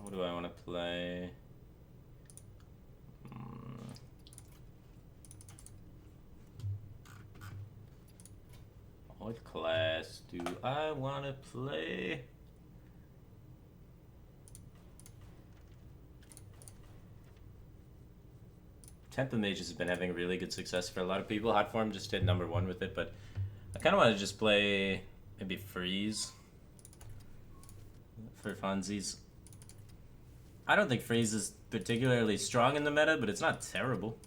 What do I want to play? What class do I want to play? Temple Mages has been having really good success for a lot of people. Hot Form just hit #1 with it, but I kind of want to just play maybe Freeze for funsies. I don't think Freeze is particularly strong in the meta, but it's not terrible.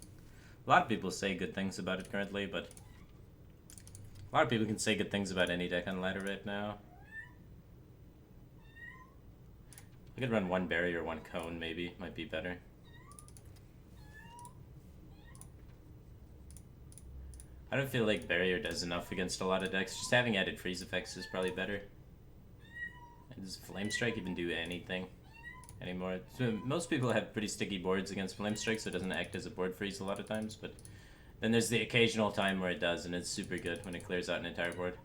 A lot of people say good things about it currently, but a lot of people can say good things about any deck on ladder right now. I could run 1 berry or 1 cone, maybe. Might be better. I don't feel like barrier does enough against a lot of decks. Just having added freeze effects is probably better. And does Flame Strike even do anything anymore? So most people have pretty sticky boards against Flame Strike, so it doesn't act as a board freeze a lot of times, but then there's the occasional time where it does, and it's super good when it clears out an entire board.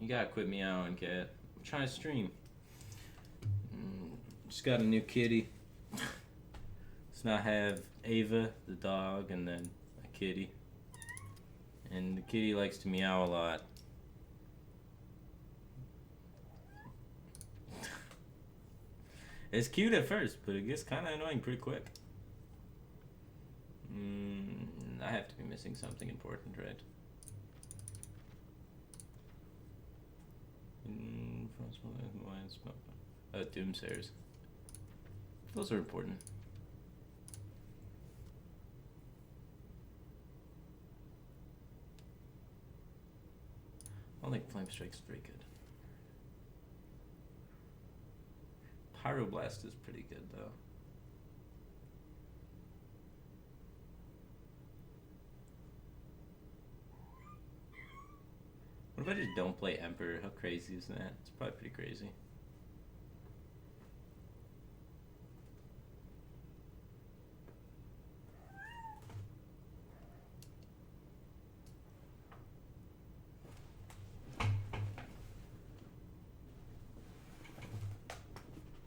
You gotta quit meowing, cat. I'm trying to stream. Just got a new kitty. So now I have Ava, the dog, and then a kitty. And the kitty likes to meow a lot. It's cute at first, but it gets kind of annoying pretty quick. I have to be missing something important, right? Doomsayers. Those are important. I don't think Flame Strike's very good. Pyroblast is pretty good, though. What if I just don't play Emperor? How crazy is that? It's probably pretty crazy.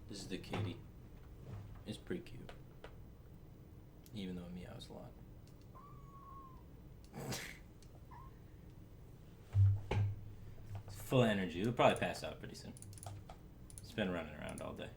This is the kitty. It's pretty cute. Even though it meows a lot. Full energy. It'll probably pass out pretty soon. It's been running around all day.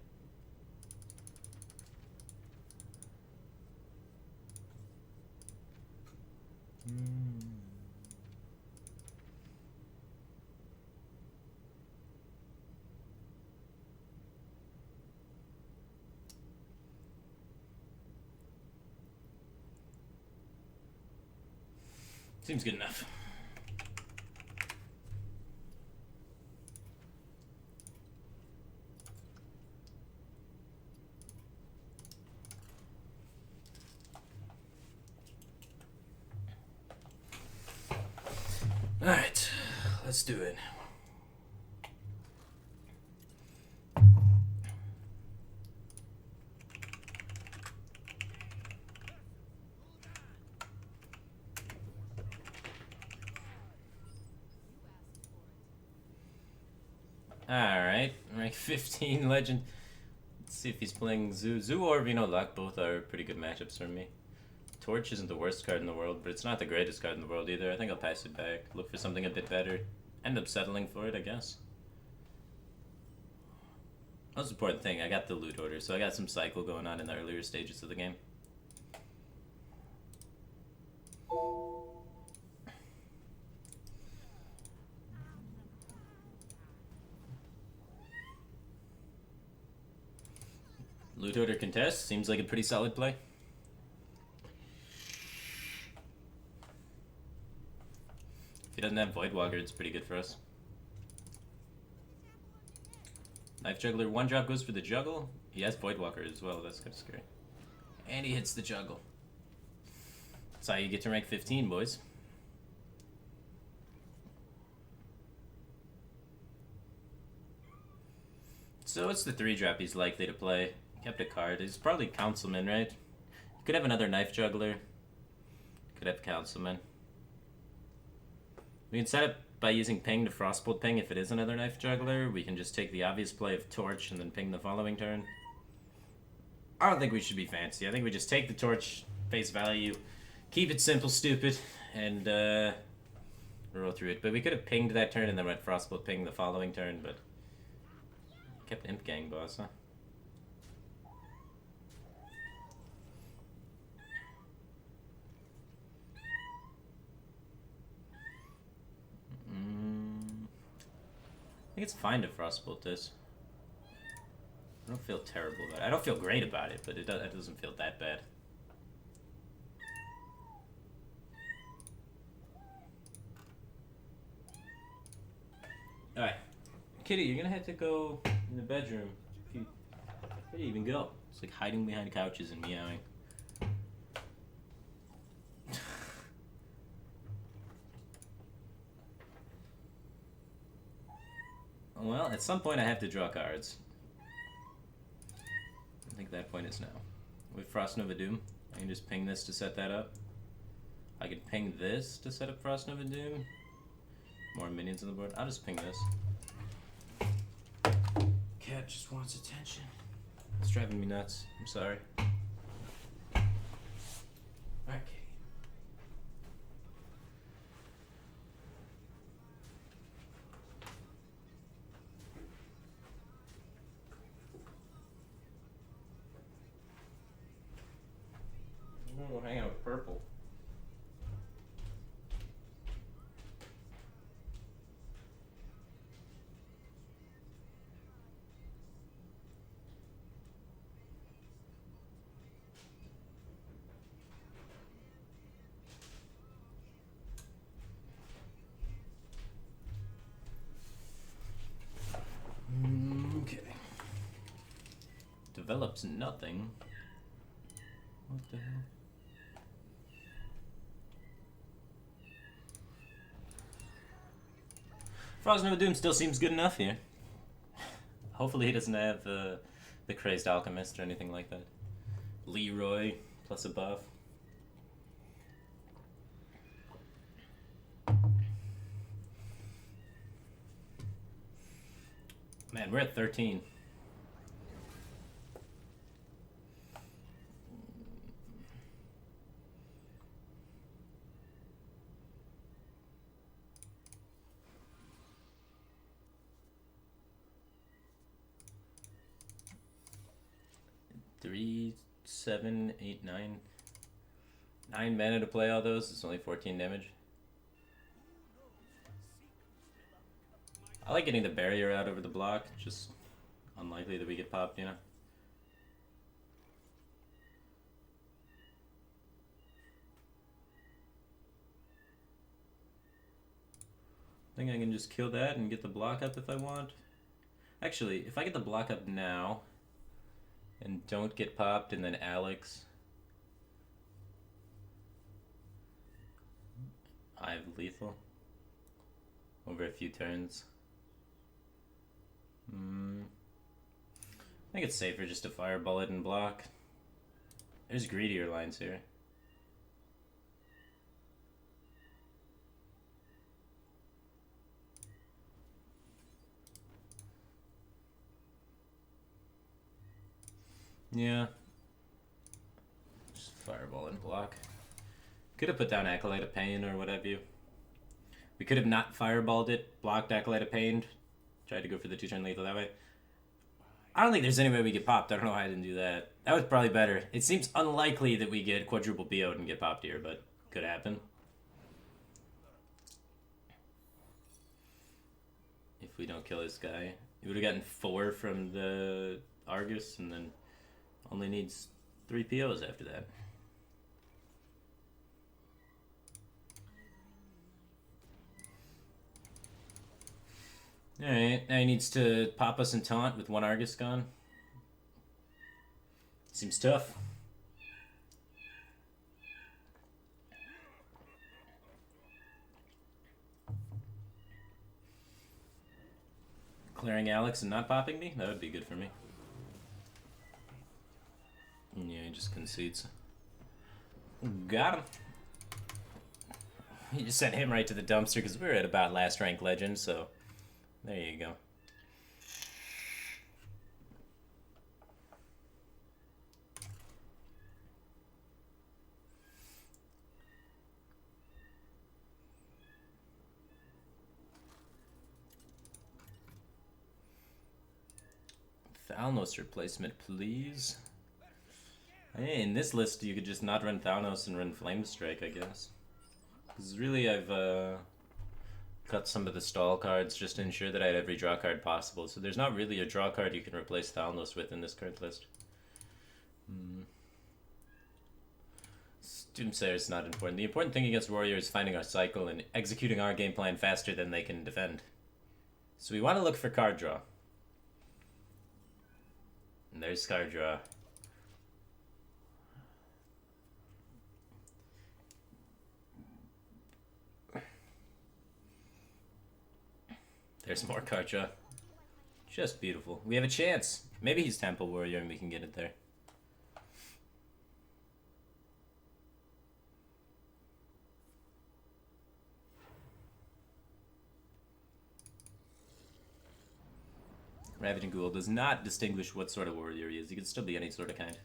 Seems good enough. All right, let's do it. Alright, rank 15 legend. Let's see if he's playing Zoo. Zoo or Vino Luck, both are pretty good matchups for me. Torch isn't the worst card in the world, but it's not the greatest card in the world either. I think I'll pass it back, look for something a bit better. End up settling for it, I guess. Most important thing, I got the loot order, so I got some cycle going on in the earlier stages of the game. Loot order contest seems like a pretty solid play. If he doesn't have Voidwalker, it's pretty good for us. Knife Juggler, 1-drop goes for the juggle. He has Voidwalker as well, that's kind of scary. And he hits the juggle. That's how you get to rank 15, boys. So what's the 3-drop he's likely to play? Kept a card. He's probably Councilman, right? Could have another Knife Juggler. Could have Councilman. We can set up by using Ping to Frostbolt Ping if it is another Knife Juggler. We can just take the obvious play of Torch and then Ping the following turn. I don't think we should be fancy. I think we just take the Torch, face value, keep it simple, stupid, and roll through it. But we could have pinged that turn and then went Frostbolt Ping the following turn, but kept Imp Gang Boss, huh? I think it's fine to Frostbolt this. I don't feel terrible about it. I don't feel great about it, but it doesn't feel that bad. Alright. Kitty, you're gonna have to go in the bedroom. Where do you even go? It's like hiding behind couches and meowing. Well, at some point I have to draw cards. I think that point is now. With Frost Nova Doom, I can just ping this to set that up. I can ping this to set up Frost Nova Doom. More minions on the board. I'll just ping this. Cat just wants attention. It's driving me nuts. I'm sorry. Alright, Kitty. We'll hang out with purple. Okay. Develops nothing. What the hell? Frost Nova Doom still seems good enough here. Hopefully he doesn't have the Crazed Alchemist or anything like that. Leroy plus a buff. Man, we're at 13. Three, 7, 8, 9. 9 mana to play all those. It's only 14 damage. I like getting the barrier out over the block. Just unlikely that we get popped, you know. I think I can just kill that and get the block up if I want. Actually, if I get the block up now and don't get popped and then Alex, I have lethal over a few turns. I think it's safer just to fireball it and block. There's greedier lines here. Yeah. Just fireball and block. Could have put down Acolyte of Pain or what have you. We could have not fireballed it, blocked Acolyte of Pain, tried to go for the 2-turn lethal that way. I don't think there's any way we get popped. I don't know why I didn't do that. That was probably better. It seems unlikely that we get quadruple BO'd and get popped here, but could happen. If we don't kill this guy. We would have gotten 4 from the Argus and then only needs 3 POs after that. Alright, now he needs to pop us and taunt with 1 Argus gone. Seems tough. clearing Alex and not popping me? That would be good for me. Yeah, he just concedes. Got him. He just sent him right to the dumpster because we were at about last rank legend, so there you go. Thalnos replacement, please. Hey, in this list, you could just not run Thalnos and run Flame Strike, I guess. Because really, I've cut some of the stall cards just to ensure that I had every draw card possible. So there's not really a draw card you can replace Thalnos with in this current list. Doomsayer is not important. The important thing against Warrior is finding our cycle and executing our game plan faster than they can defend. So we want to look for card draw. And there's card draw. There's more card draw. Just beautiful. We have a chance. Maybe he's Temple Warrior and we can get it there. Ravaging Ghoul does not distinguish what sort of warrior he is. He could still be any sort of kind.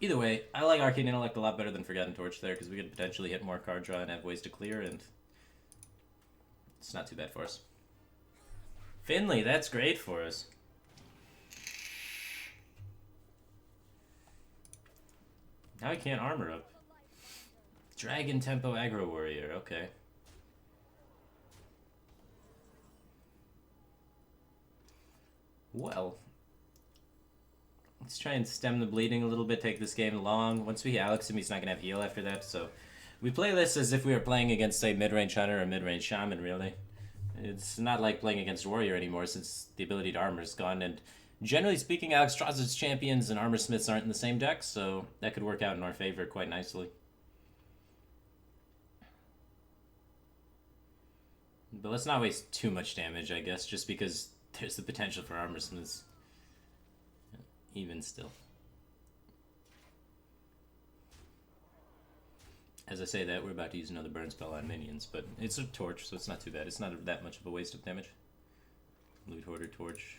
Either way, I like Arcane Intellect a lot better than Forgotten Torch there, because we could potentially hit more card draw and have ways to clear, and it's not too bad for us. Finley, that's great for us. Now he can't armor up. Dragon Tempo Aggro Warrior, okay. Well, let's try and stem the bleeding a little bit, take this game long. Once we Alex him, he's not going to have heal after that, so we play this as if we were playing against, say, mid-range Hunter or mid-range Shaman, really. It's not like playing against Warrior anymore since the ability to armor is gone, and generally speaking, Alexstrasza's champions and Armor Smiths aren't in the same deck, so that could work out in our favor quite nicely. But let's not waste too much damage, I guess, just because there's the potential for Armor Smiths. Even still. As I say that, we're about to use another burn spell on minions, but it's a torch, so it's not too bad. It's not that much of a waste of damage. Loot Hoarder Torch.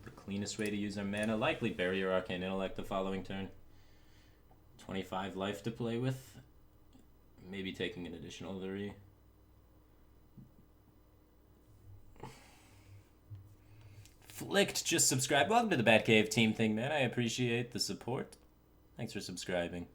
The cleanest way to use our mana. Likely Barrier Arcane Intellect the following turn. 25 life to play with. Maybe taking an additional 3. Flicked just subscribed. Welcome to the Batcave team thing, man. I appreciate the support. Thanks for subscribing.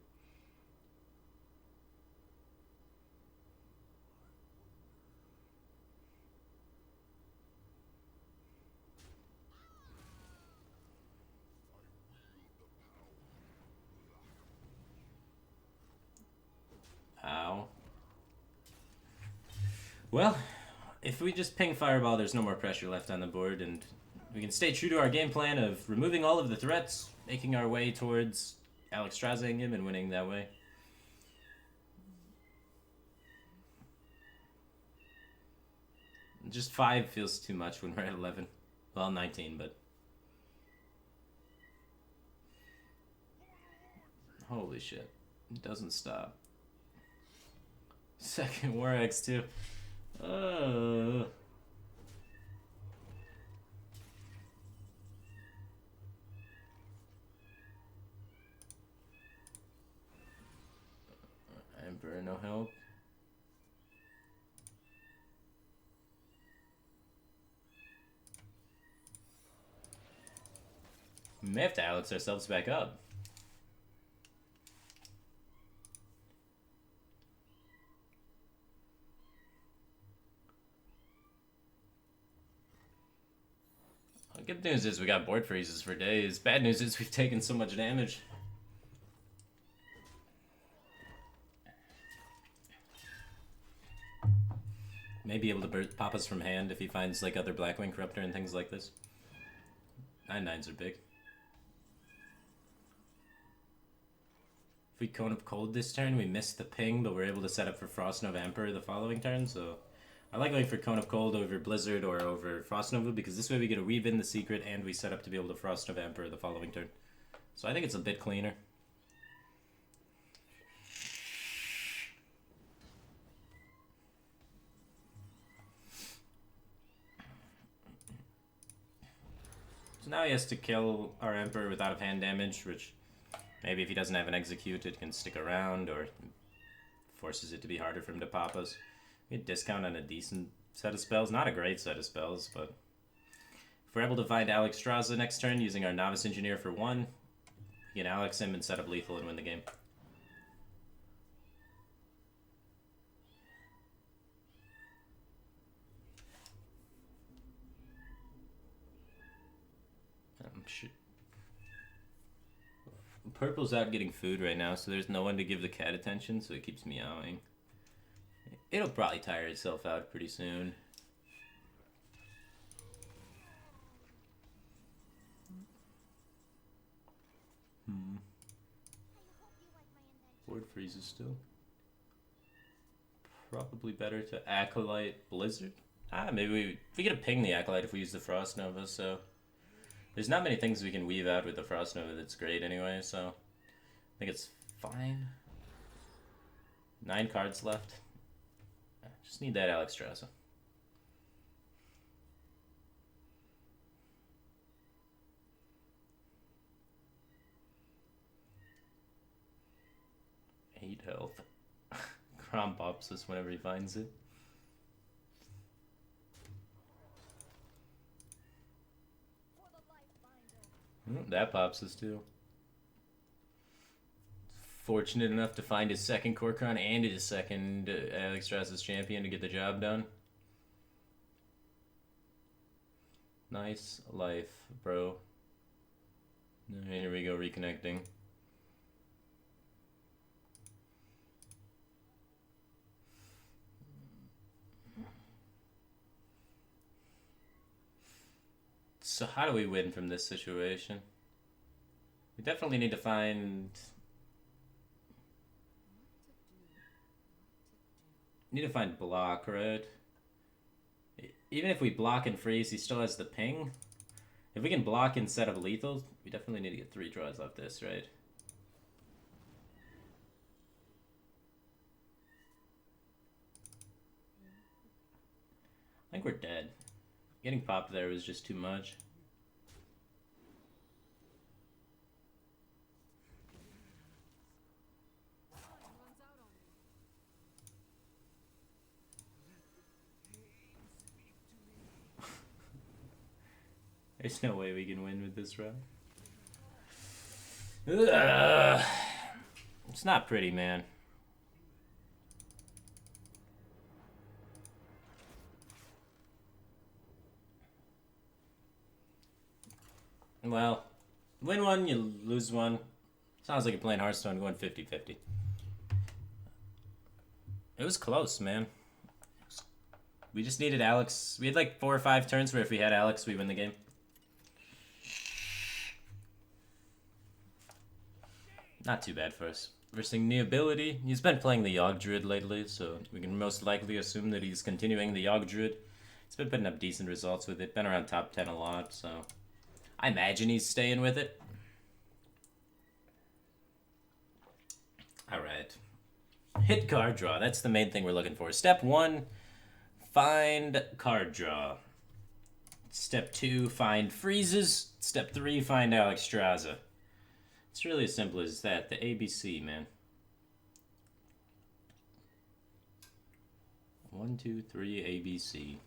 Ow. Well, if we just ping Fireball, there's no more pressure left on the board, and we can stay true to our game plan of removing all of the threats, making our way towards Alexstraszaing him and winning that way. Just 5 feels too much when we're at 11. Well, 19, but... Holy shit. It doesn't stop. Second War X too. Emperor, no help. We may have to Alex ourselves back up. Good news is we got board freezes for days. Bad news is we've taken so much damage. May be able to pop us from hand if he finds like other Blackwing Corruptor and things like this. 9/9s are big. If we Cone of Cold this turn, we missed the ping, but we're able to set up for Frost Nova Emperor the following turn, so I like going for Cone of Cold over Blizzard or over Frost Nova because this way we get a weave in the secret and we set up to be able to Frost Nova Emperor the following turn. So I think it's a bit cleaner. So now he has to kill our Emperor with out-of-hand damage, which maybe if he doesn't have an Execute, it can stick around or forces it to be harder for him to pop us. We get discount on a decent set of spells. Not a great set of spells, but if we're able to find Alexstrasza next turn using our Novice Engineer for 1, we can Alex him and set up lethal and win the game. Purple's out getting food right now, so there's no one to give the cat attention, so it keeps meowing. It'll probably tire itself out pretty soon. Board freezes still. Probably better to Acolyte Blizzard. Maybe we get to ping the Acolyte if we use the Frost Nova, so there's not many things we can weave out with the Frost Nova that's great anyway, so I think it's fine. 9 cards left. Just need that Alexstrasza. Eight health. Crom pops us whenever he finds it. That pops us too. Fortunate enough to find his second Korkron and his second Alexstrasza's champion to get the job done. Nice life, bro. Here we go, reconnecting. So how do we win from this situation? We definitely need to find... block, right? Even if we block and freeze, he still has the ping. If we can block and set up lethal, we definitely need to get 3 draws off this, right? I think we're dead. Getting popped there was just too much. There's no way we can win with this round. It's not pretty, man. Well, win one, you lose one. Sounds like you're playing Hearthstone going 50-50. It was close, man. We just needed Alex. We had like 4 or 5 turns where if we had Alex, we win the game. Not too bad for us. Versing the ability. He's been playing the Yogg Druid lately, so we can most likely assume that he's continuing the Yogg Druid. He's been putting up decent results with it. Been around top 10 a lot, so I imagine he's staying with it. Alright. Hit card draw. That's the main thing we're looking for. Step 1, find card draw. Step 2, find freezes. Step 3, find Alexstrasza. It's really as simple as that. The ABC, man. 1, 2, 3, ABC.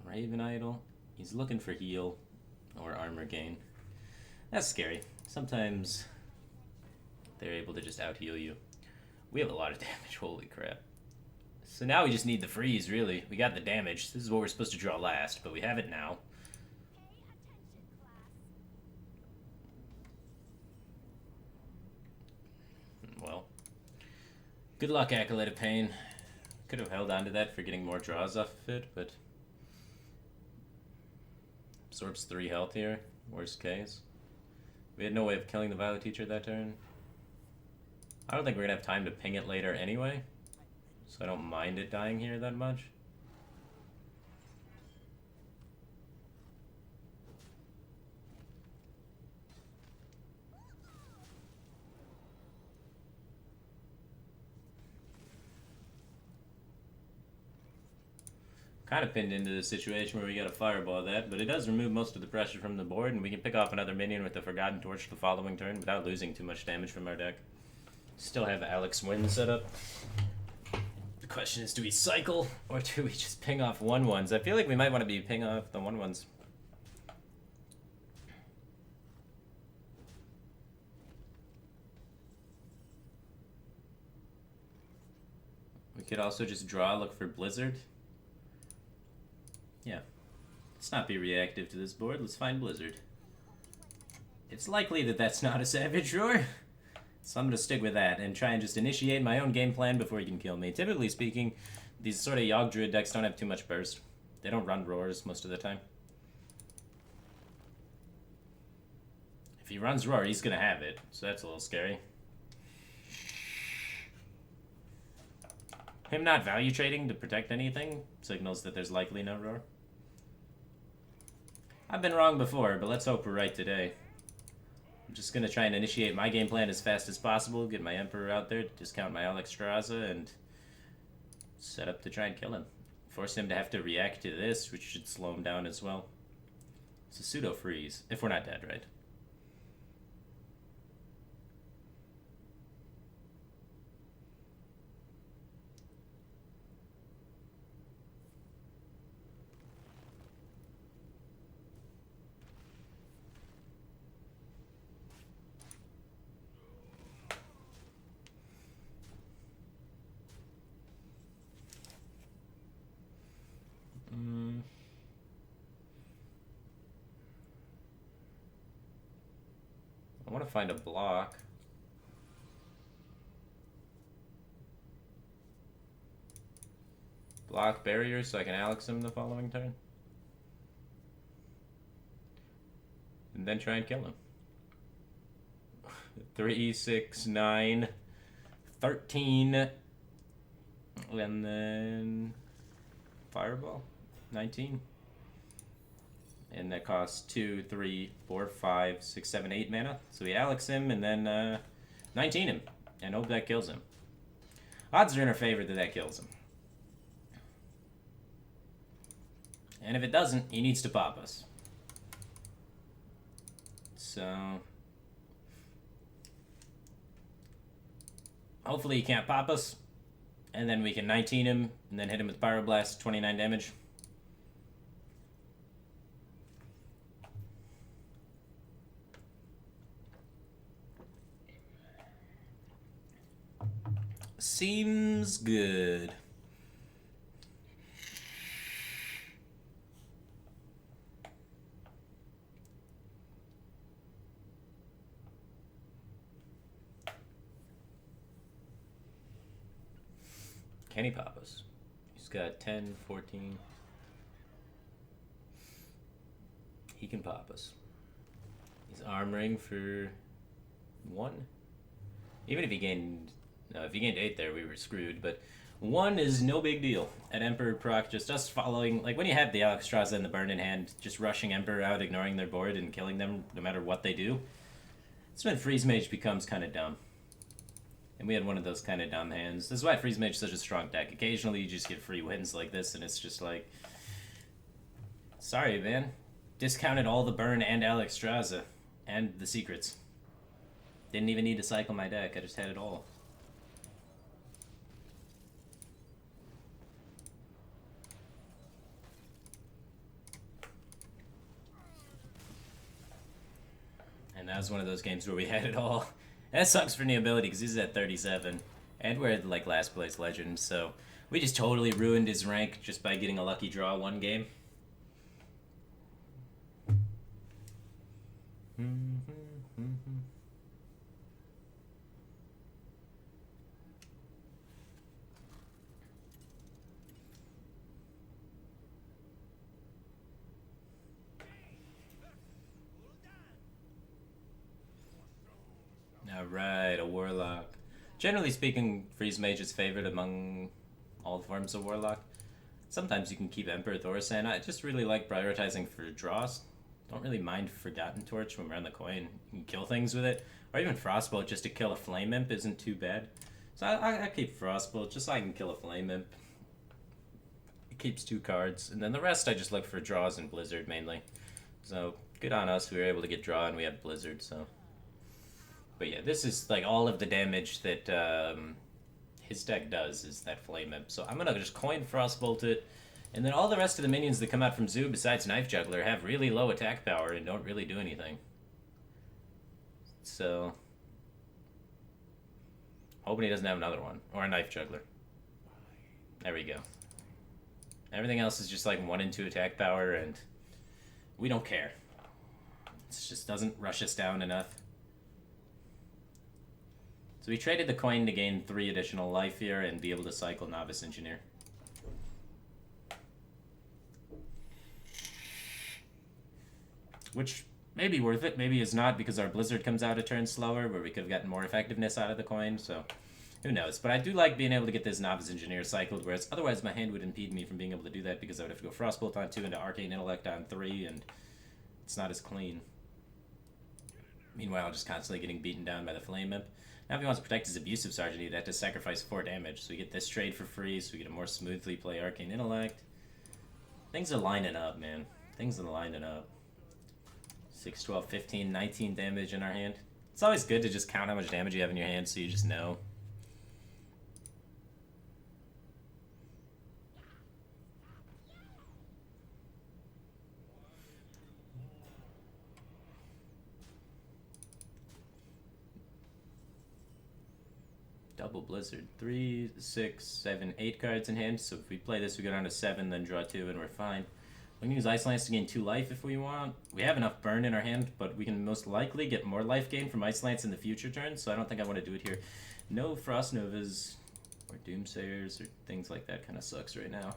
Raven Idol. He's looking for heal or armor gain. That's scary. Sometimes they're able to just out-heal you. We have a lot of damage. Holy crap. So now we just need the freeze, really. We got the damage. This is what we're supposed to draw last, but we have it now. Well, good luck, Acolyte of Pain. Could have held on to that for getting more draws off of it, but absorbs 3 health here. Worst case. We had no way of killing the Violet Teacher that turn. I don't think we're gonna have time to ping it later anyway, so I don't mind it dying here that much. Kind of pinned into the situation where we got to fireball that, but it does remove most of the pressure from the board, and we can pick off another minion with the Forgotten Torch the following turn without losing too much damage from our deck. Still have Alex Win set up. The question is, do we cycle, or do we just ping off 1/1s? I feel like we might want to be ping off the 1/1s. We could also just draw, look for Blizzard. Yeah. Let's not be reactive to this board. Let's find Blizzard. It's likely that that's not a Savage Roar, so I'm going to stick with that and try and just initiate my own game plan before he can kill me. Typically speaking, these sort of Yogg Druid decks don't have too much burst. They don't run Roars most of the time. If he runs Roar, he's going to have it, so that's a little scary. Him not value trading to protect anything signals that there's likely no Roar. I've been wrong before, but let's hope we're right today. I'm just going to try and initiate my game plan as fast as possible, get my Emperor out there, discount my Alexstrasza, and set up to try and kill him. Force him to have to react to this, which should slow him down as well. It's a pseudo-freeze, if we're not dead, right? I want to find a block. Block barrier so I can Alex him the following turn. And then try and kill him. 3, 6, 9, 13. And then Fireball. 19. And that costs 2, 3, 4, 5, 6, 7, 8 mana. So we Alex him and then 19 him. And hope that kills him. Odds are in our favor that that kills him. And if it doesn't, he needs to pop us. So hopefully he can't pop us. And then we can 19 him and then hit him with Pyroblast, 29 damage. Seems good. Can he pop us? He's got 10, 14. He can pop us. He's armoring for 1. Even if he gained... No, if he gained 8 there, we were screwed, but 1 is no big deal. At Emperor proc, just us following... Like, when you have the Alexstrasza and the Burn in hand, just rushing Emperor out, ignoring their board, and killing them no matter what they do. That's when Freeze Mage becomes kind of dumb. And we had one of those kind of dumb hands. This is why Freeze Mage is such a strong deck. Occasionally you just get free wins like this, and it's just like... Sorry, man. Discounted all the Burn and Alexstrasza. And the secrets. Didn't even need to cycle my deck, I just had it all. And that was one of those games where we had it all. That sucks for Neobility because he's at 37. And we're at like last place legend, so we just totally ruined his rank just by getting a lucky draw one game. Alright, a Warlock. Generally speaking, Freeze Mage is favored among all forms of Warlock. Sometimes you can keep Emperor Thorsan. I just really like prioritizing for draws. Don't really mind Forgotten Torch when we're on the coin. You can kill things with it. Or even Frostbolt just to kill a Flame Imp isn't too bad. So I keep Frostbolt just so I can kill a Flame Imp. It keeps 2 cards. And then the rest I just look for draws and Blizzard mainly. So good on us. We were able to get draw and we have Blizzard, so... But yeah, this is like all of the damage that his deck does is that Flame Imp. So I'm going to just coin Frostbolt it. And then all the rest of the minions that come out from Zoo besides Knife Juggler have really low attack power and don't really do anything. So... hoping he doesn't have another one. Or a Knife Juggler. There we go. Everything else is just like 1 and 2 attack power and we don't care. It just doesn't rush us down enough. So we traded the coin to gain 3 additional life here and be able to cycle Novice Engineer. Which may be worth it, maybe is not, because our Blizzard comes out a turn slower, where we could have gotten more effectiveness out of the coin, so who knows. But I do like being able to get this Novice Engineer cycled, whereas otherwise my hand would impede me from being able to do that, because I would have to go Frostbolt on 2 into Arcane Intellect on 3, and it's not as clean. Meanwhile, just constantly getting beaten down by the Flame Imp. Now if he wants to protect his Abusive Sergeant, he'd have to sacrifice 4 damage, so we get this trade for free, so we get to more smoothly play Arcane Intellect. Things are lining up, man. Things are lining up. 6, 12, 15, 19 damage in our hand. It's always good to just count how much damage you have in your hand so you just know. Double Blizzard. 3, 6, 7, 8 cards in hand. So if we play this, we go down to 7, then draw 2, and we're fine. We can use Ice Lance to gain 2 life if we want. We have enough burn in our hand, but we can most likely get more life gain from Ice Lance in the future turns, so I don't think I want to do it here. No Frost Novas or Doomsayers or things like that kind of sucks right now.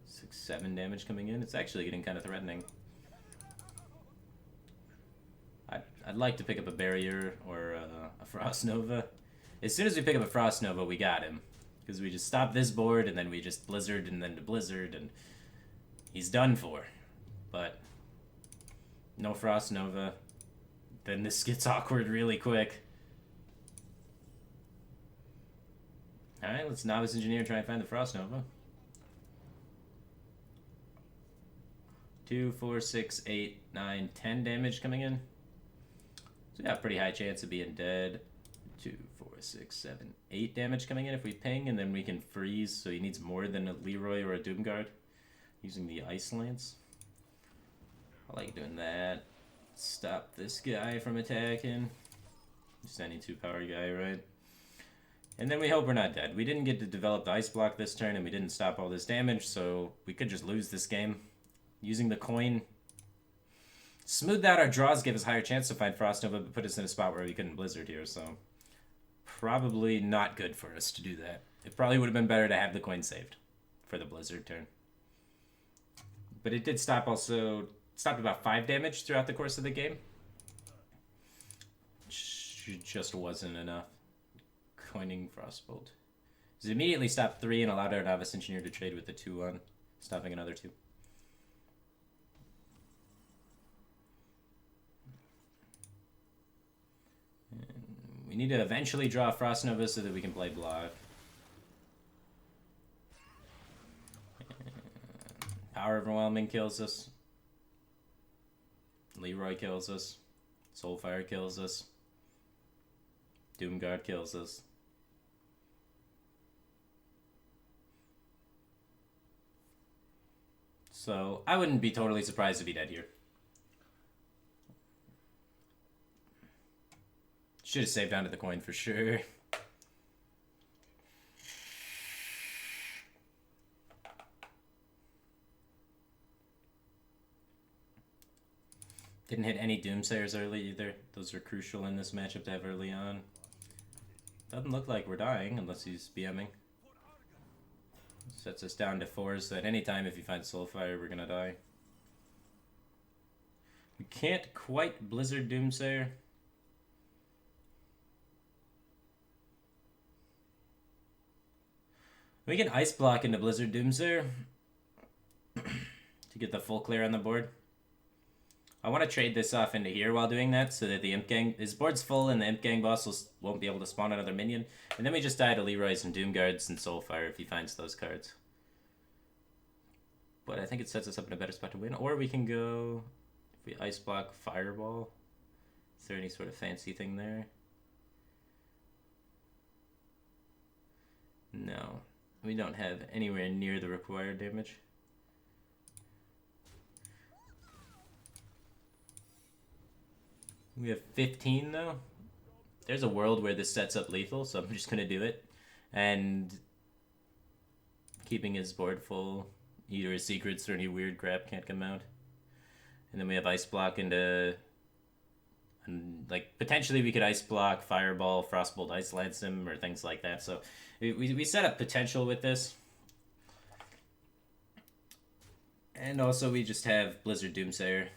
6, 7 damage coming in. It's actually getting kind of threatening. I'd like to pick up a Barrier or a Frost Nova. As soon as we pick up a Frost Nova, we got him. Because we just stop this board, and then we just Blizzard, and then to Blizzard, and he's done for. But no Frost Nova. Then this gets awkward really quick. Alright, let's Novice Engineer try and find the Frost Nova. 2, 4, 6, 8, 9, 10 damage coming in. So yeah, pretty high chance of being dead. 2, 4, 6, 7, 8 damage coming in if we ping, and then we can freeze, so he needs more than a Leroy or a Doomguard using the Ice Lance. I like doing that. Stop this guy from attacking. Just any 2-power guy, right? And then we hope we're not dead. We didn't get to develop the Ice Block this turn, and we didn't stop all this damage, so we could just lose this game. Using the coin smoothed out our draws, gave us a higher chance to find Frost Nova, but put us in a spot where we couldn't Blizzard here, so probably not good for us to do that. It probably would have been better to have the coin saved for the Blizzard turn. But it did stop also, stopped about 5 damage throughout the course of the game. Just wasn't enough. Coining Frostbolt. It immediately stopped 3 and allowed our Novice Engineer to trade with the 2-1, stopping another 2. We need to eventually draw Frost Nova so that we can play Block. Power Overwhelming kills us. Leroy kills us. Soulfire kills us. Doomguard kills us. So I wouldn't be totally surprised to be dead here. Should have saved onto the coin for sure. Didn't hit any Doomsayers early either. Those are crucial in this matchup to have early on. Doesn't look like we're dying unless he's BMing. Sets us down to 4, so at any time if you find Soulfire, we're gonna die. We can't quite Blizzard Doomsayer. We can ice block into Blizzard Doomsayer to get the full clear on the board. I want to trade this off into here while doing that, so that the Imp Gang... His board's full, and the Imp Gang boss won't be able to spawn another minion. And then we just die to Leroy's and Doomguards and Soulfire if he finds those cards. But I think it sets us up in a better spot to win. Or we can go... If we ice block Fireball... Is there any sort of fancy thing there? No. We don't have anywhere near the required damage. We have 15 though. There's a world where this sets up lethal, so I'm just gonna do it. And keeping his board full. Either his secrets or any weird crap can't come out. And then we have ice block into... And like potentially we could ice block, Fireball, Frostbolt, Ice Lance him, or things like that. So we set up potential with this. And also we just have Blizzard Doomsayer.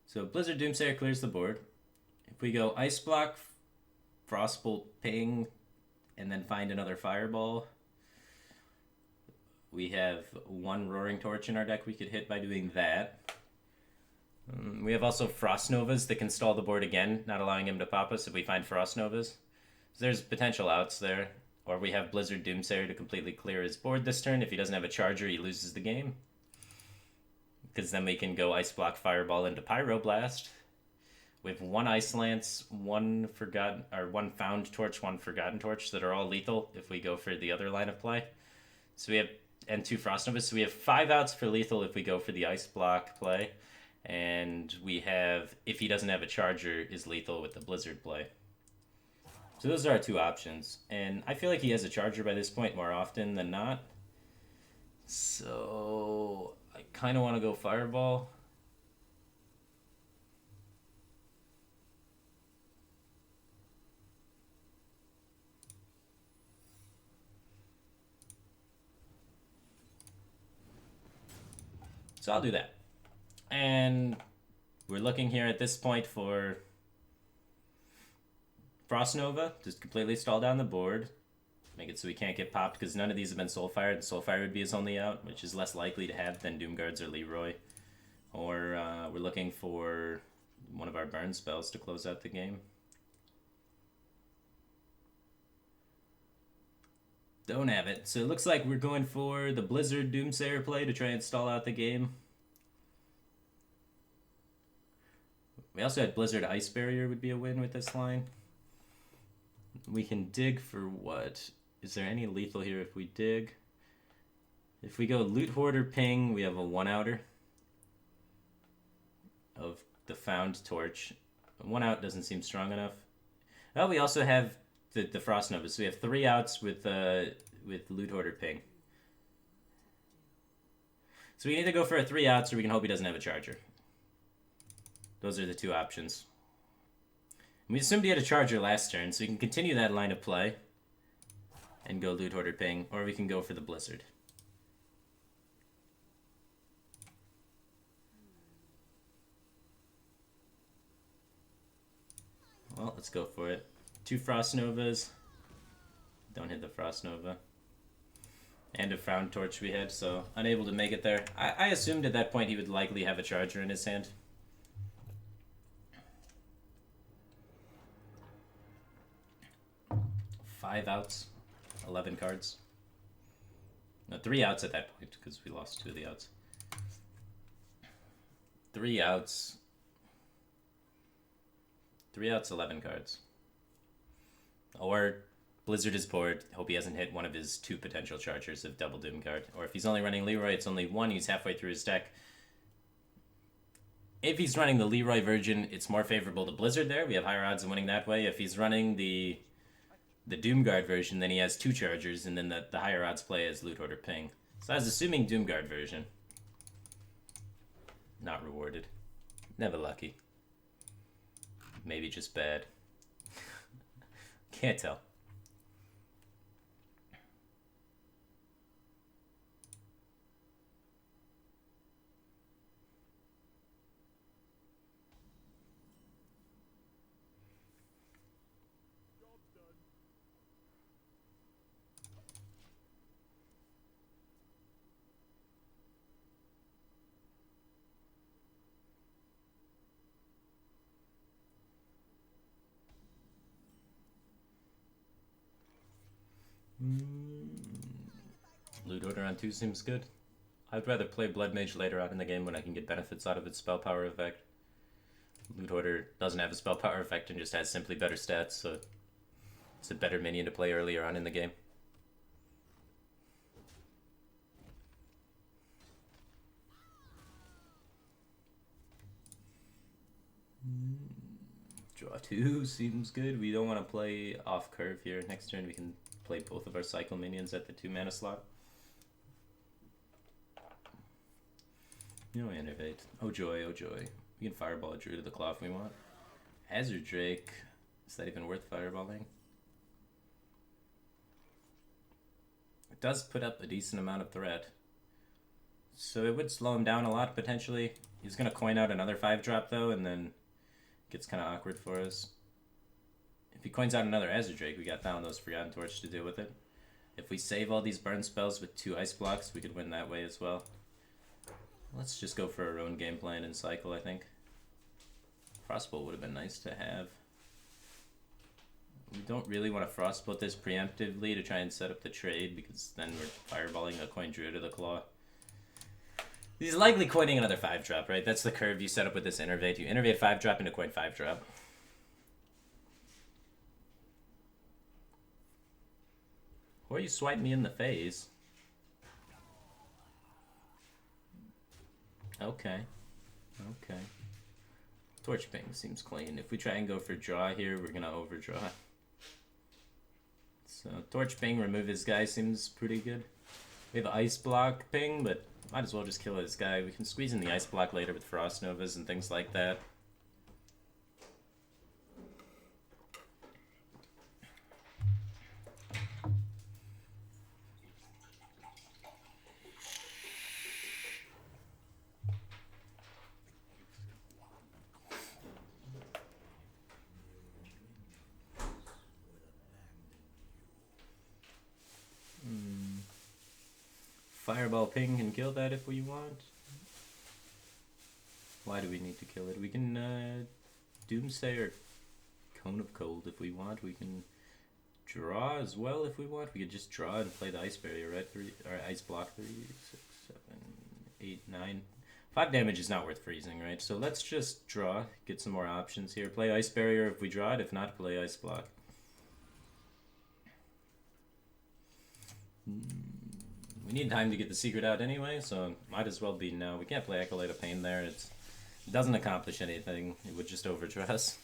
So Blizzard Doomsayer clears the board. If we go Ice Block, Frostbolt, Ping, and then find another Fireball, we have one Roaring Torch in our deck we could hit by doing that. We have also Frost Novas that can stall the board again, not allowing him to pop us if we find Frost Novas. So there's potential outs there. Or we have Blizzard Doomsayer to completely clear his board this turn. If he doesn't have a charger, he loses the game. Because then we can go Ice Block Fireball into Pyroblast. With one Ice Lance, one Found Torch, one Forgotten Torch that are all lethal if we go for the other line of play. So we have, and two Frost Novas. So we have 5 outs for lethal if we go for the Ice Block play. And we have, if he doesn't have a charger, is lethal with the Blizzard play. So those are our 2 options. And I feel like he has a charger by this point more often than not. So I kind of want to go Fireball. So I'll do that. And we're looking here at this point for Frost Nova, just completely stall down the board. Make it so he can't get popped, because none of these have been Soulfire, and Soulfire would be his only out, which is less likely to have than Doomguards or Leroy. Or we're looking for one of our burn spells to close out the game. Don't have it. So it looks like we're going for the Blizzard Doomsayer play to try and stall out the game. We also had Blizzard Ice Barrier would be a win with this line. We can dig for what? Is there any lethal here if we dig? If we go Loot Hoarder Ping, we have a 1-outer of the Found Torch. 1 out doesn't seem strong enough. Well, we also have the Frost Nova, so we have 3 outs with Loot Hoarder Ping. So we can either go for a 3 outs, or we can hope he doesn't have a charger. Those are the 2 options. We assumed he had a charger last turn, so we can continue that line of play and go Loot Hoarder Ping, or we can go for the Blizzard. Well, let's go for it. 2 Frost Novas. Don't hit the Frost Nova. And a Found Torch we had, so unable to make it there. I assumed at that point he would likely have a charger in his hand. Five outs, 11 cards. No, 3 outs at that point, because we lost 2 of the outs. 3 outs. 3 outs, 11 cards. Or Blizzard is bored. Hope he hasn't hit one of his 2 potential chargers of Double Doomguard. Or if he's only running Leroy, it's only 1. He's halfway through his deck. If he's running the Leroy version, it's more favorable to Blizzard there. We have higher odds of winning that way. If he's running the Doomguard version, then he has 2 chargers, and then the higher odds play is Loot Hoarder Ping. So I was assuming Doomguard version. Not rewarded. Never lucky. Maybe just bad. Can't tell. Loot Order on 2 seems good. I'd rather play Blood Mage later on in the game when I can get benefits out of its spell power effect. Loot Order doesn't have a spell power effect and just has simply better stats, so it's a better minion to play earlier on in the game. Draw 2 seems good. We don't want to play off curve here. Next turn we can play both of our cycle minions at the 2 mana slot. No innovate. Oh joy, oh joy. We can fireball a Druid of the Claw if we want. Azure Drake. Is that even worth fireballing? It does put up a decent amount of threat. So it would slow him down a lot potentially. He's going to coin out another 5-drop though, and then it gets kind of awkward for us. If he coins out another Azure Drake, we got Thalanos Forgotten Torch to deal with it. If we save all these burn spells with 2 ice blocks, we could win that way as well. Let's just go for our own game plan and cycle, I think. Frostbolt would have been nice to have. We don't really want to Frostbolt this preemptively to try and set up the trade, because then we're fireballing a coin Druid of the Claw. He's likely coining another 5-drop, right? That's the curve you set up with this Innervate. You Innervate 5-drop into coin 5-drop. Or you swipe me in the face. Okay. Okay. Torch Ping seems clean. If we try and go for draw here, we're gonna overdraw. So Torch Ping, remove his guy seems pretty good. We have Ice Block Ping, but might as well just kill his guy. We can squeeze in the Ice Block later with Frost Novas and things like that. Fireball Ping can kill that if we want. Why do we need to kill it? We can Doomsday or Cone of Cold if we want. We can draw as well if we want. We could just draw and play the Ice Barrier, right? Or Ice Block 3, 6, 7, 8, 9. 5 damage is not worth freezing, right? So let's just draw, get some more options here. Play Ice Barrier if we draw it. If not, play Ice Block. We need time to get the secret out anyway, so might as well be now. We can't play Acolyte of Pain there. It doesn't accomplish anything. It would just overdraw us.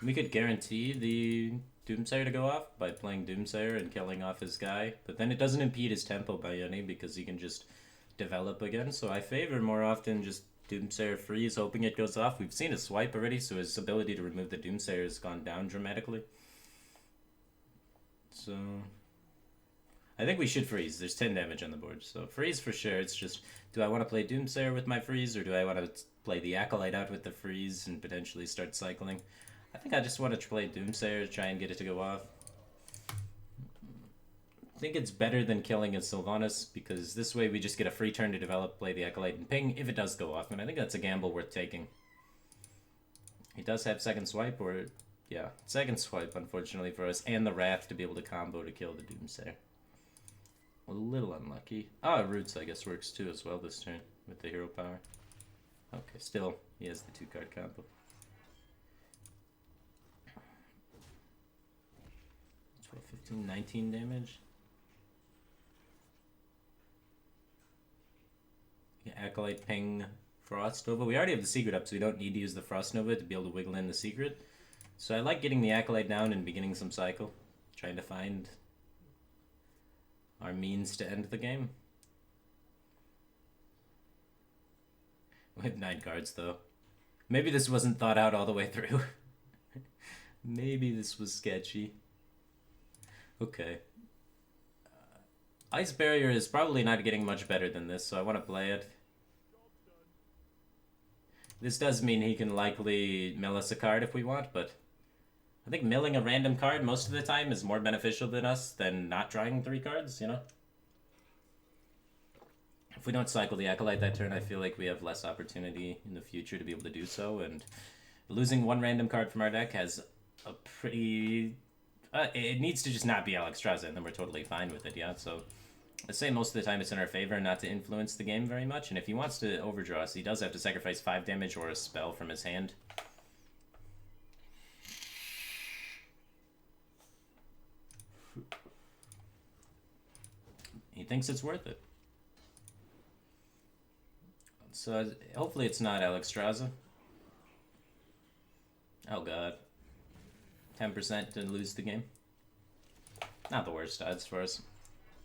We could guarantee the Doomsayer to go off by playing Doomsayer and killing off his guy, but then it doesn't impede his tempo by any because he can just develop again. So I favor more often just Doomsayer freeze, hoping it goes off. We've seen a swipe already, so his ability to remove the Doomsayer has gone down dramatically. So I think we should freeze. There's 10 damage on the board, so freeze for sure. It's just, do I want to play Doomsayer with my freeze, or do I want to play the Acolyte out with the freeze and potentially start cycling? I think I just want to play Doomsayer to try and get it to go off. I think it's better than killing a Sylvanas, because this way we just get a free turn to develop, play the Acolyte, and ping if it does go off, and I think that's a gamble worth taking. He does have second swipe, or, yeah, second swipe, unfortunately for us, and the Wrath to be able to combo to kill the Doomsayer. A little unlucky. Ah, Roots, I guess, works too as well this turn, with the hero power. Okay, still, he has the 2-card combo. 15, 19 damage. Yeah, Acolyte Ping Frost Nova. We already have the secret up, so we don't need to use the Frost Nova to be able to wiggle in the secret. So I like getting the Acolyte down and beginning some cycle. Trying to find our means to end the game. We have 9 cards, though. Maybe this wasn't thought out all the way through. Maybe this was sketchy. Okay. Ice Barrier is probably not getting much better than this, so I want to play it. This does mean he can likely mill us a card if we want, but I think milling a random card most of the time is more beneficial than us than not drawing 3 cards, you know? If we don't cycle the Acolyte that turn, I feel like we have less opportunity in the future to be able to do so, and losing 1 random card from our deck has a pretty... it needs to just not be Alexstrasza, and then we're totally fine with it, yeah? So I'd say most of the time it's in our favor not to influence the game very much, and if he wants to overdraw us, he does have to sacrifice 5 damage or a spell from his hand. He thinks it's worth it. So hopefully it's not Alexstrasza. Oh god. 10% to lose the game. Not the worst odds for us.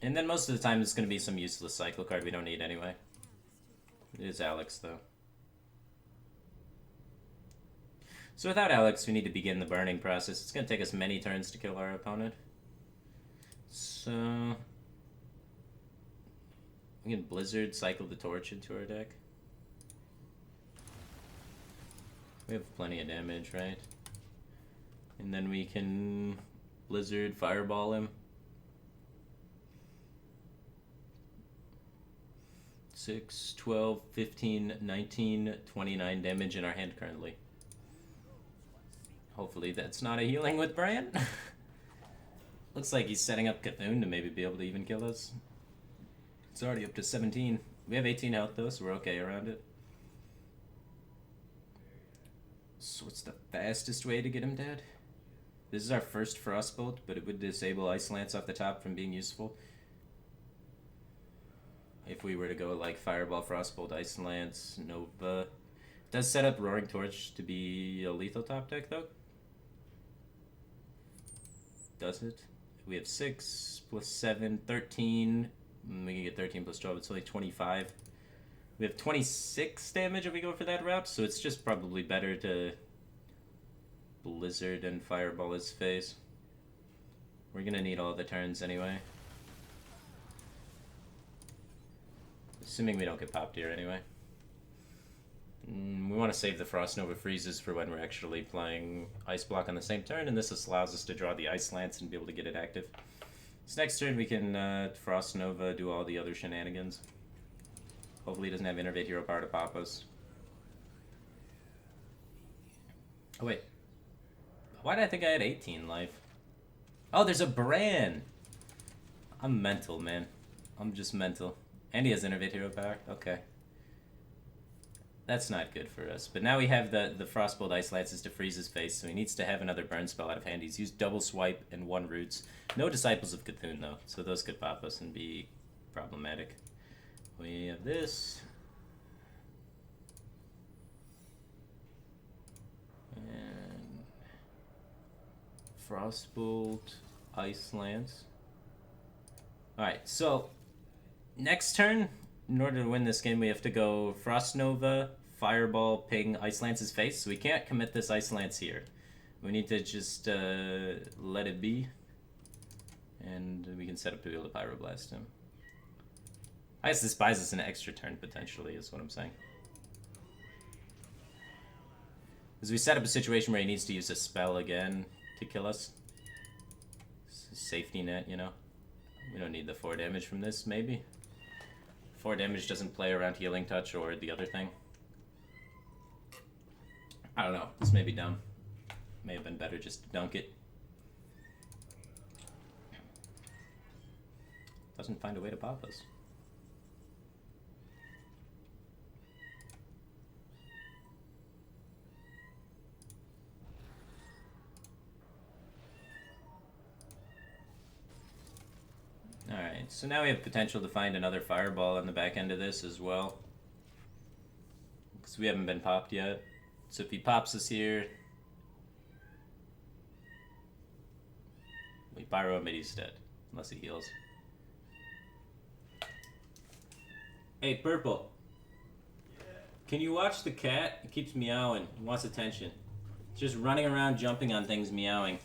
And then most of the time it's going to be some useless cycle card we don't need anyway. It is Alex though. So without Alex we need to begin the burning process. It's going to take us many turns to kill our opponent. So... we can Blizzard, cycle the torch into our deck. We have plenty of damage, right? And then we can Blizzard, Fireball him. 6, 12, 15, 19, 29 damage in our hand currently. Hopefully that's not a healing with Bran. Looks like he's setting up Cthulhu to maybe be able to even kill us. It's already up to 17. We have 18 health though, so we're okay around it. So what's the fastest way to get him dead? This is our first Frostbolt, but it would disable Ice Lance off the top from being useful. If we were to go like Fireball, Frostbolt, Ice Lance, Nova. It does set up Roaring Torch to be a lethal top deck though. Does it? We have 6 plus 7, 13. We can get 13 plus 12, it's only 25. We have 26 damage if we go for that route, so it's just probably better to Blizzard and Fireball his face. We're gonna need all the turns anyway. Assuming we don't get popped here anyway. We want to save the Frost Nova Freezes for when we're actually playing Ice Block on the same turn, and this allows us to draw the Ice Lance and be able to get it active. So next turn we can Frost Nova, do all the other shenanigans. Hopefully he doesn't have Innervate Hero Power to pop us. Oh wait. Why did I think I had 18 life? Oh, there's a Bran! I'm mental, man. I'm just mental. And he has Innervate Hero Power? Okay. That's not good for us. But now we have the Frostbolt Ice Lances to freeze his face, so he needs to have another burn spell out of hand. He's used double swipe and 1 roots. No Disciples of Cthulhu though, so those could pop us and be problematic. We have this. And Frostbolt, Ice Lance. Alright, so next turn, in order to win this game, we have to go Frost Nova, Fireball, Ping, Ice Lance's face. So we can't commit this Ice Lance here. We need to just let it be. And we can set up to be able to Pyroblast him. I guess this buys us an extra turn, potentially, is what I'm saying. Because we set up a situation where he needs to use a spell again to kill us. Safety net, you know. We don't need the 4 damage from this, maybe. 4 damage doesn't play around Healing Touch or the other thing. I don't know. This may be dumb. May have been better just to dunk it. Doesn't find a way to pop us. Alright, so now we have potential to find another Fireball on the back end of this as well. Because we haven't been popped yet. So if he pops us here, we Pyro him, but he's dead. Unless he heals. Hey, Purple. Yeah. Can you watch the cat? It keeps meowing. It wants attention. It's just running around, jumping on things, meowing.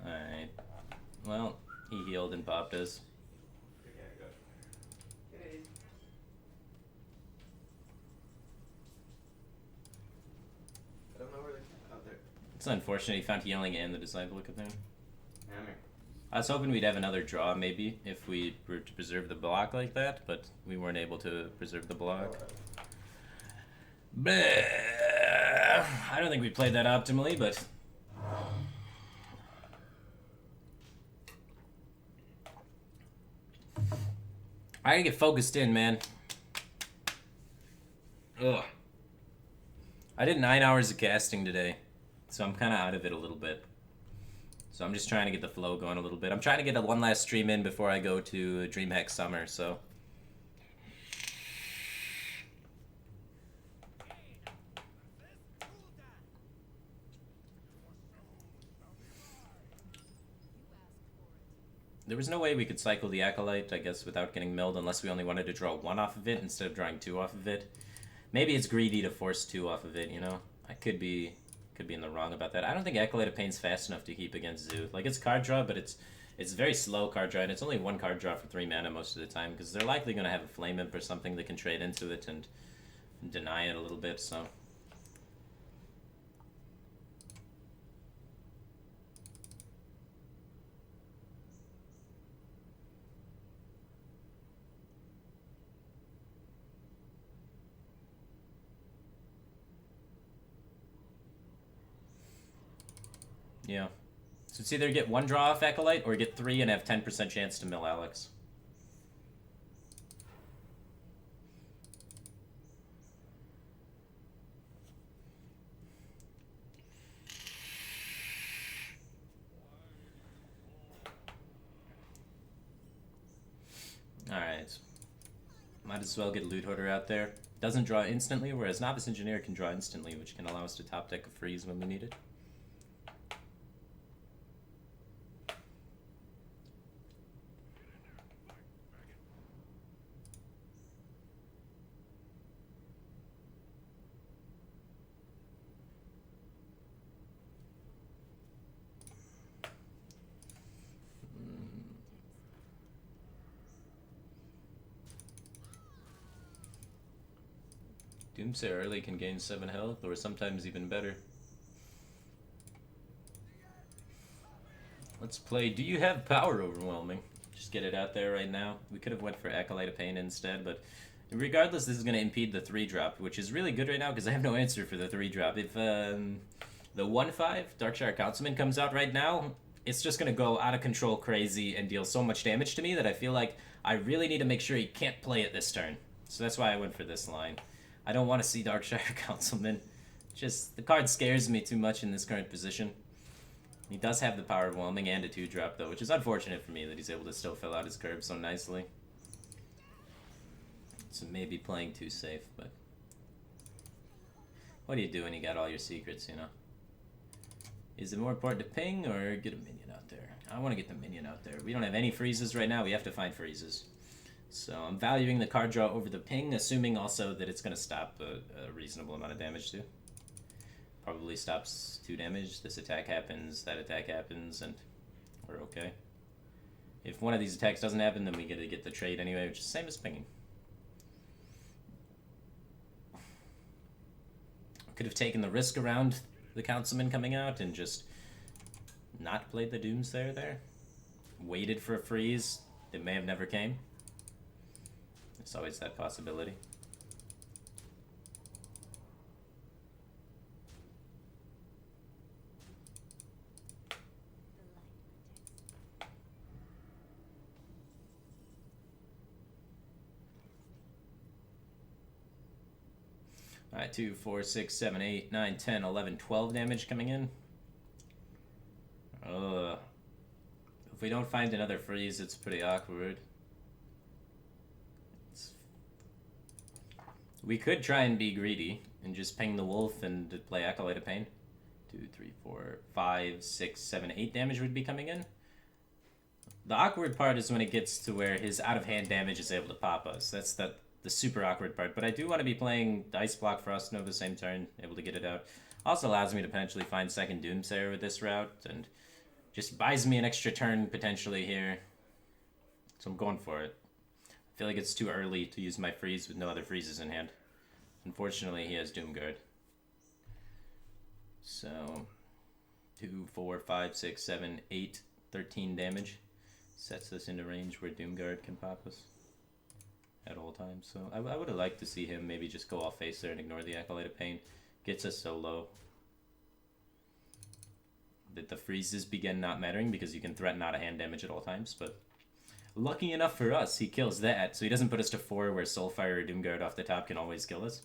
Alright. Well, he healed and popped us. It's unfortunate he found healing and the Disciple of Cthulhu. Hammer. I was hoping we'd have another draw, maybe, if we were to preserve the block like that, but we weren't able to preserve the block. Bleh. I don't think we played that optimally, but... I gotta get focused in, man. Ugh. I did 9 hours of casting today, so I'm kind of out of it a little bit. So I'm just trying to get the flow going a little bit. I'm trying to get one last stream in before I go to DreamHack Summer, so... There was no way we could cycle the Acolyte, I guess, without getting milled, unless we only wanted to draw 1 off of it instead of drawing 2 off of it. Maybe it's greedy to force 2 off of it, you know? I could be in the wrong about that. I don't think Acolyte of Pain's fast enough to keep against Zoo. Like, it's card draw, but it's very slow card draw, and it's only 1 card draw for 3 mana most of the time, because they're likely going to have a Flame Imp or something that can trade into it and deny it a little bit, so... Yeah. So it's either get 1 draw off Acolyte, or get 3 and have 10% chance to mill Alex. Alright. Might as well get Loot Hoarder out there. Doesn't draw instantly, whereas Novice Engineer can draw instantly, which can allow us to top deck a freeze when we need it. Doomsayer early can gain 7 health, or sometimes even better. Let's play Do You Have Power Overwhelming? Just get it out there right now. We could have went for Acolyte of Pain instead, but regardless, this is going to impede the 3-drop, which is really good right now because I have no answer for the 3-drop. If the 1/5 Darkshire Councilman comes out right now, it's just going to go out of control crazy and deal so much damage to me that I feel like I really need to make sure he can't play it this turn. So that's why I went for this line. I don't want to see Darkshire Councilman. Just, the card scares me too much in this current position. He does have the Power Overwhelming and a 2-drop, though, which is unfortunate for me that he's able to still fill out his curve so nicely. So maybe playing too safe, but... What do you do when you got all your secrets, you know? Is it more important to ping or get a minion out there? I want to get the minion out there. We don't have any freezes right now. We have to find freezes. So I'm valuing the card draw over the ping, assuming also that it's going to stop a reasonable amount of damage too. Probably stops 2 damage. This attack happens, that attack happens, and we're okay. If one of these attacks doesn't happen, then we get to get the trade anyway, which is the same as pinging. Could have taken the risk around the Councilman coming out and just not played the Doomsayer there. Waited for a freeze that may have never came. There's always that possibility. Alright, 2, 4, 6, 7, 8, 9, 10, 11, 12 damage coming in. If we don't find another freeze, it's pretty awkward. We could try and be greedy and just ping the wolf and play Acolyte of Pain. 2, 3, 4, 5, 6, 7, 8 damage would be coming in. The awkward part is when it gets to where his out-of-hand damage is able to pop us. That's the super awkward part. But I do want to be playing Dice Block Frost Nova same turn, able to get it out. Also allows me to potentially find second Doomsayer with this route, and just buys me an extra turn potentially here. So I'm going for it. I feel like it's too early to use my freeze with no other freezes in hand. Unfortunately, he has Doomguard. So, 2, 4, 5, 6, 7, 8, 13 damage. Sets us into range where Doomguard can pop us at all times. So I would have liked to see him maybe just go off face there and ignore the Acolyte of Pain. Gets us so low that the freezes begin not mattering because you can threaten out of hand damage at all times. But lucky enough for us, he kills that, so he doesn't put us to 4 where Soulfire or Doomguard off the top can always kill us.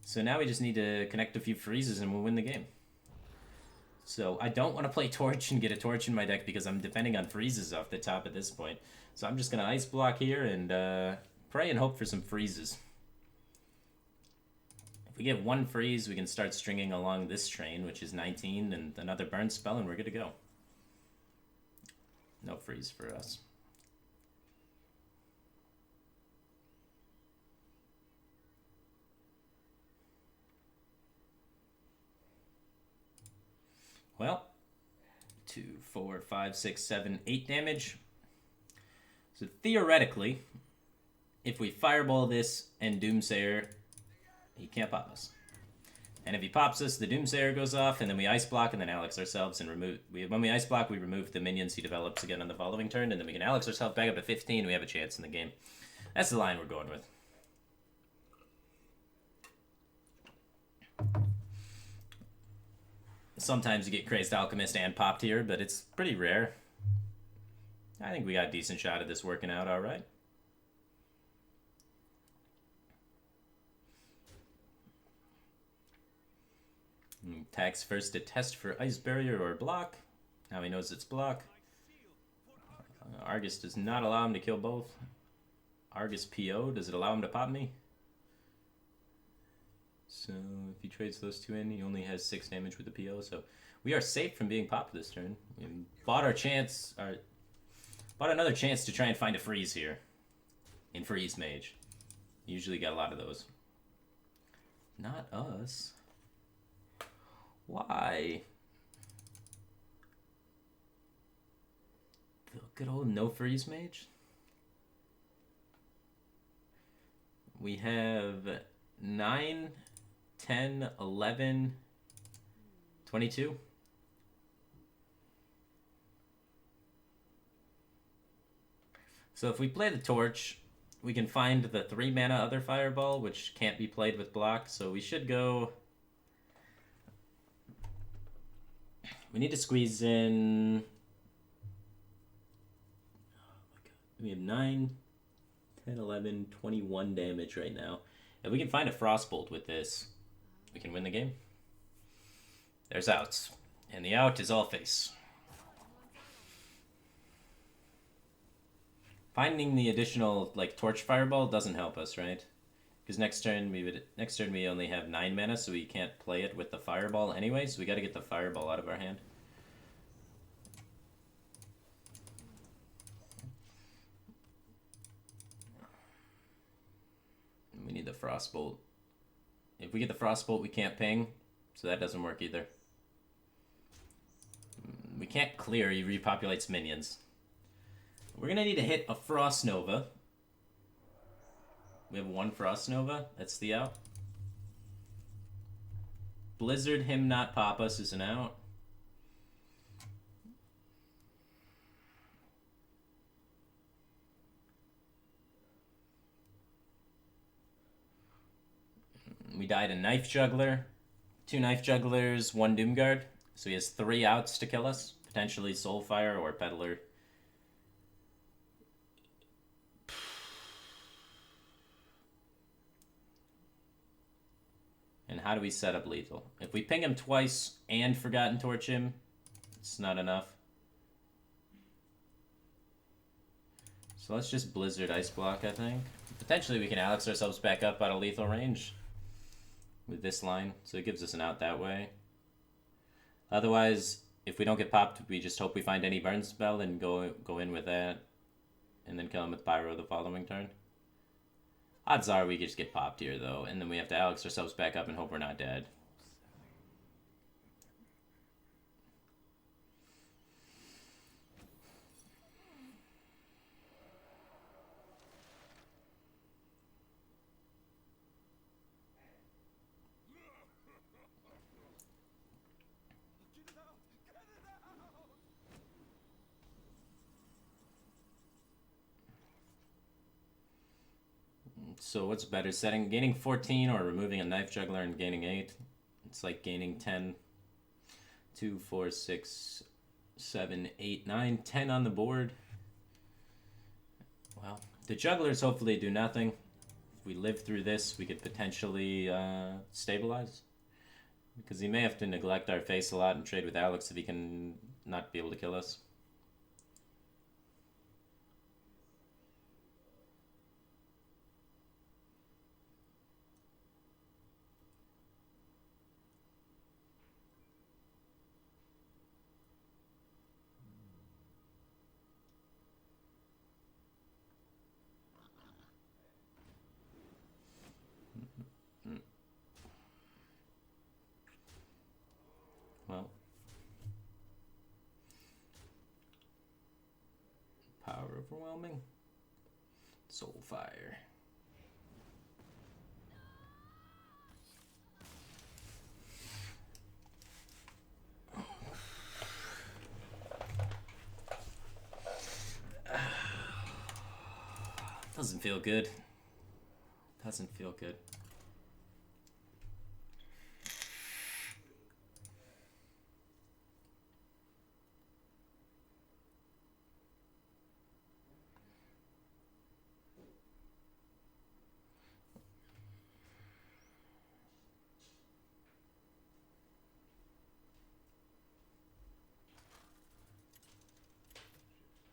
So now we just need to connect a few freezes and we'll win the game. So I don't want to play Torch and get a Torch in my deck because I'm depending on freezes off the top at this point. So I'm just going to Ice Block here and pray and hope for some freezes. If we get one freeze, we can start stringing along this train, which is 19, and another burn spell, and we're good to go. No freeze for us. Well, 2, 4, 5, 6, 7, 8 damage. So theoretically, if we Fireball this and Doomsayer, he can't pop us. And if he pops us, the Doomsayer goes off, and then we Ice Block and then Alex ourselves and remove... when we Ice Block, we remove the minions he develops again on the following turn, and then we can Alex ourselves back up to 15, and we have a chance in the game. That's the line we're going with. Sometimes you get Crazed Alchemist and popped here, but it's pretty rare. I think we got a decent shot at this working out all right. Attacks first to test for Ice Barrier or block. Now he knows it's block. Argus does not allow him to kill both. Argus PO, does it allow him to pop me? So if he trades those two in, he only has 6 damage with the PO. So we are safe from being popped this turn. We bought our chance, bought another chance to try and find a freeze here in Freeze Mage. Usually get a lot of those. Not us. Why? The good old no Freeze Mage. We have 9, 10, 11, 22. So if we play the Torch, we can find the 3 mana other Fireball, which can't be played with block, so we should go... We need to squeeze in... Oh my god. We have 9, 10, 11, 21 damage right now. If we can find a Frostbolt with this, we can win the game. There's outs. And the out is all face. Finding the additional like Torch Fireball doesn't help us, right? Because next turn we only have 9 mana, so we can't play it with the Fireball anyway, so we gotta get the Fireball out of our hand. We need the Frostbolt. If we get the Frostbolt, we can't ping, so that doesn't work either. We can't clear, he repopulates minions. We're gonna need to hit a Frost Nova. We have 1 Frost Nova, that's the out. Blizzard him not pop us is an out. We died a Knife Juggler, 2 Knife Jugglers, 1 Doomguard. So he has 3 outs to kill us, potentially Soulfire or Peddler. And how do we set up lethal? If we ping him twice and Forgotten Torch him, it's not enough. So let's just Blizzard Ice Block, I think. Potentially we can Alex ourselves back up out of lethal range with this line, so it gives us an out that way. Otherwise, if we don't get popped, we just hope we find any burn spell and go in with that, and then kill him with Pyro the following turn. Odds are we just get popped here, though, and then we have to Alex ourselves back up and hope we're not dead. So what's better, gaining 14 or removing a knife juggler and gaining 8? It's like gaining 10. 2, 4, 6, 7, 8, 9, 10 on the board. Well, the jugglers hopefully do nothing. If we live through this, we could potentially stabilize. Because he may have to neglect our face a lot and trade with Alex if he can not be able to kill us. Well, power overwhelming. Soul fire. Doesn't feel good. Doesn't feel good.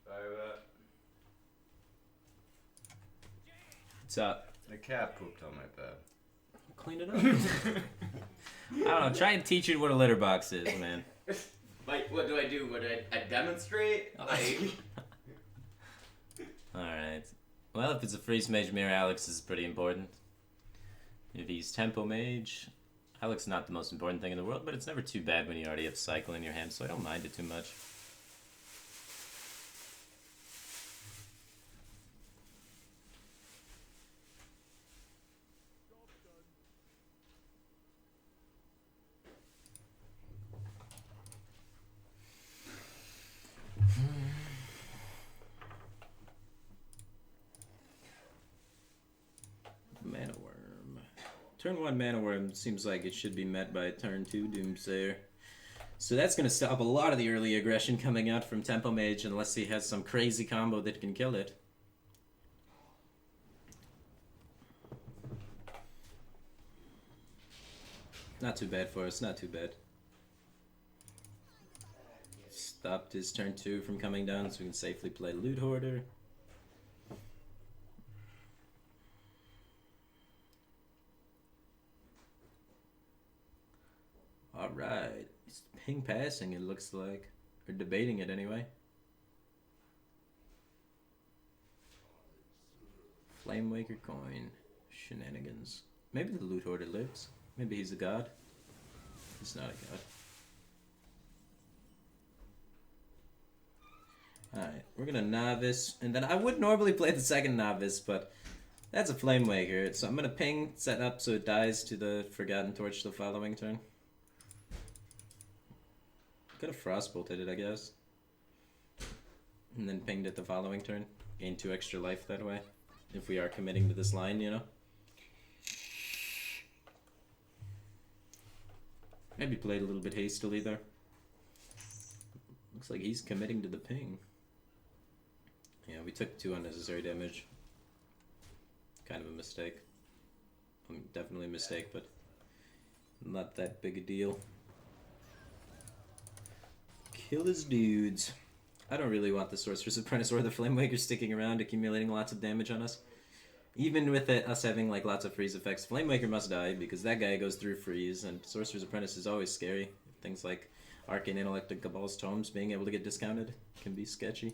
Firebat. What's up? The cat pooped on my bed. Clean it up. I don't know. Try and teach it what a litter box is, man. Like, what do I do? What do I demonstrate? Like... Alright. Well, if it's a freeze mage mirror, Alex is pretty important. If he's tempo mage, Alex is not the most important thing in the world, but it's never too bad when you already have cycle in your hand, so I don't mind it too much. Mana Worm. Turn 1 Mana Worm seems like it should be met by turn 2 Doomsayer. So that's going to stop a lot of the early aggression coming out from Tempo Mage unless he has some crazy combo that can kill it. Not too bad for us, not too bad. Stopped his turn 2 from coming down so we can safely play Loot Hoarder. Alright, he's ping passing it looks like, or debating it anyway. Flamewaker coin, shenanigans. Maybe the Loot Hoarder lives. Maybe he's a god. He's not a god. Alright, we're gonna Novice, and then I would normally play the second Novice, but that's a Flamewaker, so I'm gonna ping, set up so it dies to the Forgotten Torch the following turn. Could have Frostbolted it, I guess. And then pinged it the following turn. Gain 2 extra life that way. If we are committing to this line, you know? Maybe played a little bit hastily there. Looks like he's committing to the ping. Yeah, we took 2 unnecessary damage. Kind of a mistake. I mean, definitely a mistake, but not that big a deal. Kill his dudes. I don't really want the Sorcerer's Apprentice or the Flamewaker sticking around, accumulating lots of damage on us. Even with us having like lots of freeze effects, Flamewaker must die because that guy goes through freeze, and Sorcerer's Apprentice is always scary. Things like Arcane Intellect and Cabal's Tomes being able to get discounted can be sketchy.